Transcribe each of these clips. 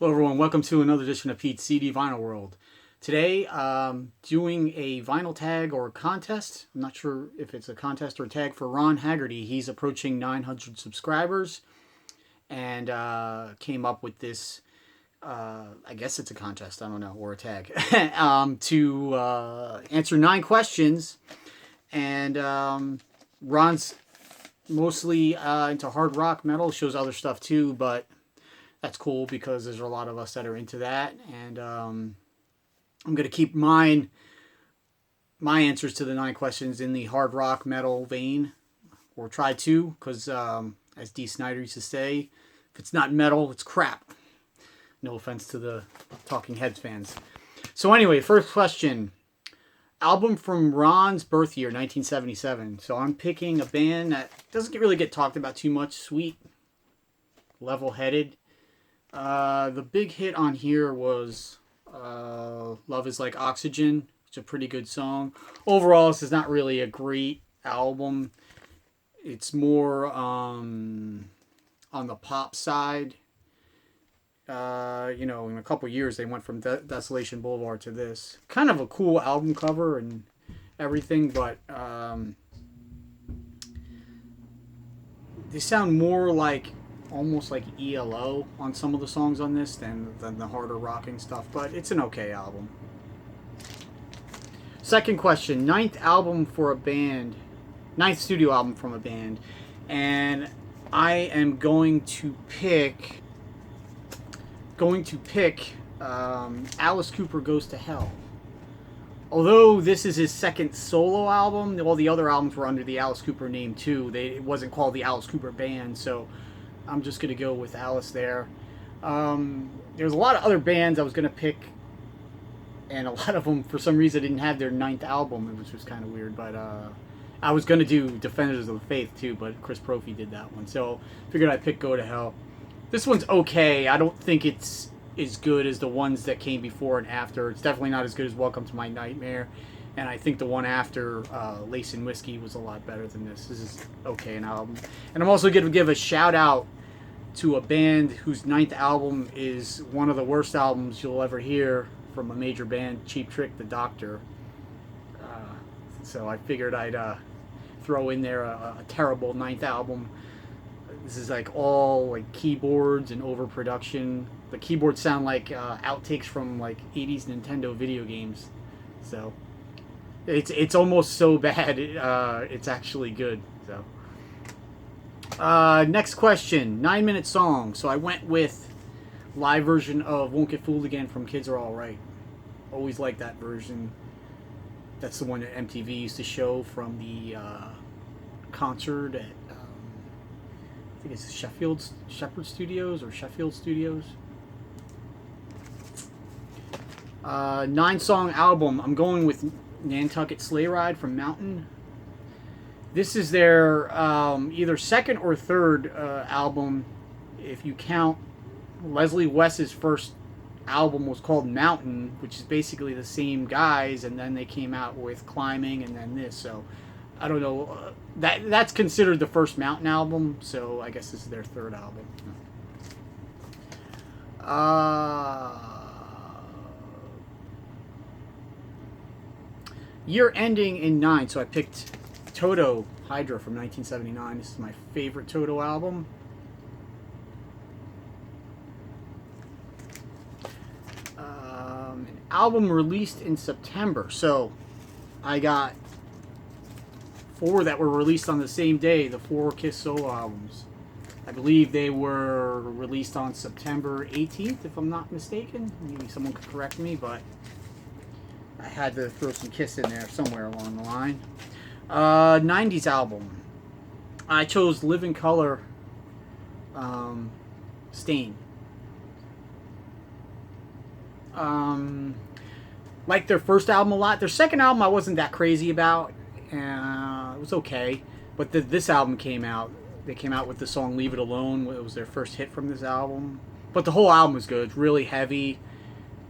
Hello everyone, welcome to another edition of Pete's CD Vinyl World. Today, doing a vinyl tag or contest. I'm not sure if it's a contest or a tag for Ron Haggerty. He's approaching 900 subscribers and came up with this, I guess it's a contest, I don't know, or a tag, to answer 9 questions. And Ron's mostly into hard rock metal, shows other stuff too, but that's cool because there's a lot of us that are into that, and I'm going to keep my answers to the 9 questions in the hard rock metal vein, or try to, because as D. Snyder used to say, if it's not metal, it's crap. No offense to the Talking Heads fans. So anyway, first question. Album from Ron's birth year, 1977. So I'm picking a band that doesn't really get talked about too much. Sweet, level-headed. The big hit on here was Love Is Like Oxygen. It's a pretty good song. Overall, this is not really a great album. It's more on the pop side. In a couple years, they went from Desolation Boulevard to this. Kind of a cool album cover and everything, but they sound more like almost like ELO on some of the songs on this than the harder rocking stuff, but it's an okay album. Second question, ninth studio album from a band, and I am going to pick Alice Cooper Goes to Hell. Although this is his second solo album, all the other albums were under the Alice Cooper name too. It wasn't called the Alice Cooper Band, so I'm just going to go with Alice there. There's a lot of other bands I was going to pick, and a lot of them, for some reason, didn't have their 9th album, which was kind of weird. But I was going to do Defenders of the Faith, too, but Chris Prophy did that one. So figured I'd pick Go to Hell. This one's okay. I don't think it's as good as the ones that came before and after. It's definitely not as good as Welcome to My Nightmare. And I think the one after, Lace and Whiskey, was a lot better than this. This is okay, an album. And I'm also going to give a shout out to a band whose 9th album is one of the worst albums you'll ever hear from a major band, Cheap Trick, The Doctor. So I figured I'd throw in there a terrible 9th album. This is like all like keyboards and overproduction. The keyboards sound like outtakes from like 80s Nintendo video games. So it's almost so bad it's actually good. So next question, 9-minute song. So I went with live version of Won't Get Fooled Again from Kids Are Alright. Always liked that version. That's the one that MTV used to show from the concert at I think it's Shepherd Studios or Sheffield Studios. 9-song album. I'm going with Nantucket Sleigh Ride from Mountain. This is their either second or third album, if you count Leslie West's first album was called Mountain, which is basically the same guys, and then they came out with Climbing and then this. So I don't know. That's considered the first Mountain album, so I guess this is their third album. Year ending in 9, so I picked Toto Hydra from 1979. This is my favorite Toto album. An album released in September. So I got 4 that were released on the same day, the 4 Kiss solo albums. I believe they were released on September 18th, if I'm not mistaken. Maybe someone could correct me, but I had to throw some Kiss in there somewhere along the line. 90s album. I chose Live in Color, Stain. Like their first album a lot. Their second album I wasn't that crazy about. It was okay. But this album came out. They came out with the song Leave It Alone. It was their first hit from this album. But the whole album was good. It's really heavy.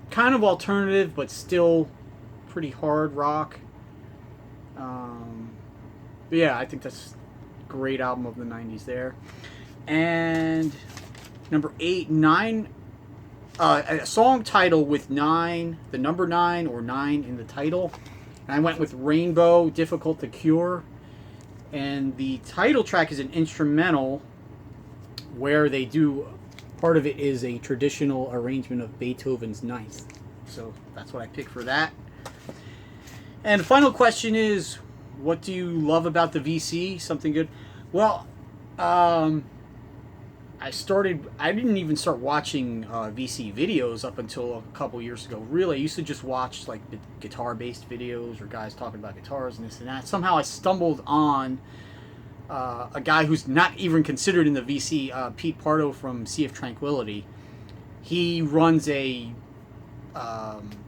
Kind of alternative, but still pretty hard rock. But yeah, I think that's a great album of the 90s there. And number 8, 9 a song title with 9, the number 9 or 9 in the title. And I went with Rainbow, Difficult to Cure. And the title track is an instrumental where they do, part of it is a traditional arrangement of Beethoven's Ninth. So that's what I picked for that. And the final question is, what do you love about the VC? Something good? Well, I didn't even start watching VC videos up until a couple years ago. Really, I used to just watch like the guitar-based videos or guys talking about guitars and this and that. Somehow I stumbled on a guy who's not even considered in the VC, Pete Pardo from Sea of Tranquility. He runs a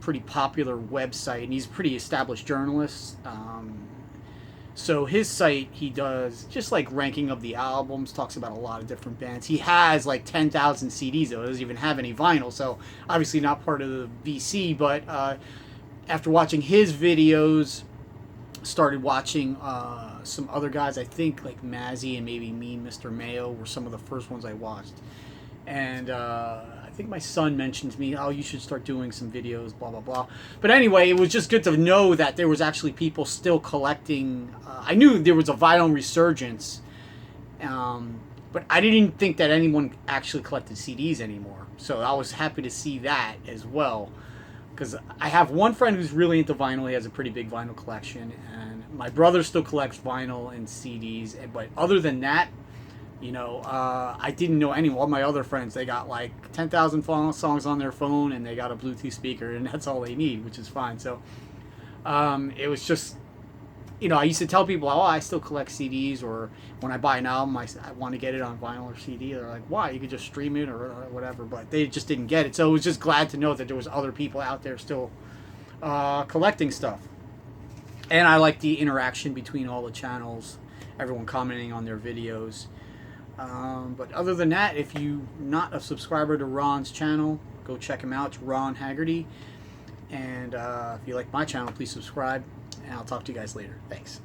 pretty popular website, and he's a pretty established journalist. So his site, he does just like ranking of the albums, talks about a lot of different bands. He has like 10,000 CDs, though. He doesn't even have any vinyl, so obviously not part of the VC. But after watching his videos, started watching some other guys. I think like Mazzy and maybe Mean Mr. Mayo were some of the first ones I watched. And I think my son mentioned to me, oh, you should start doing some videos, blah, blah, blah. But anyway, it was just good to know that there was actually people still collecting. I knew there was a vinyl resurgence, but I didn't think that anyone actually collected CDs anymore. So I was happy to see that as well. Because I have one friend who's really into vinyl. He has a pretty big vinyl collection. And my brother still collects vinyl and CDs. But other than that, you know, I didn't know any. All my other friends, they got like 10,000 songs on their phone, and they got a Bluetooth speaker, and that's all they need, which is fine. So it was just, you know, I used to tell people, oh, I still collect CDs, or when I buy an album, I want to get it on vinyl or CD. They're like, why? You could just stream it or whatever. But they just didn't get it. So it was just glad to know that there was other people out there still collecting stuff. And I like the interaction between all the channels, everyone commenting on their videos. But other than that, if you're not a subscriber to Ron's channel, go check him out. It's Ron Haggerty. And if you like my channel, please subscribe. And I'll talk to you guys later. Thanks.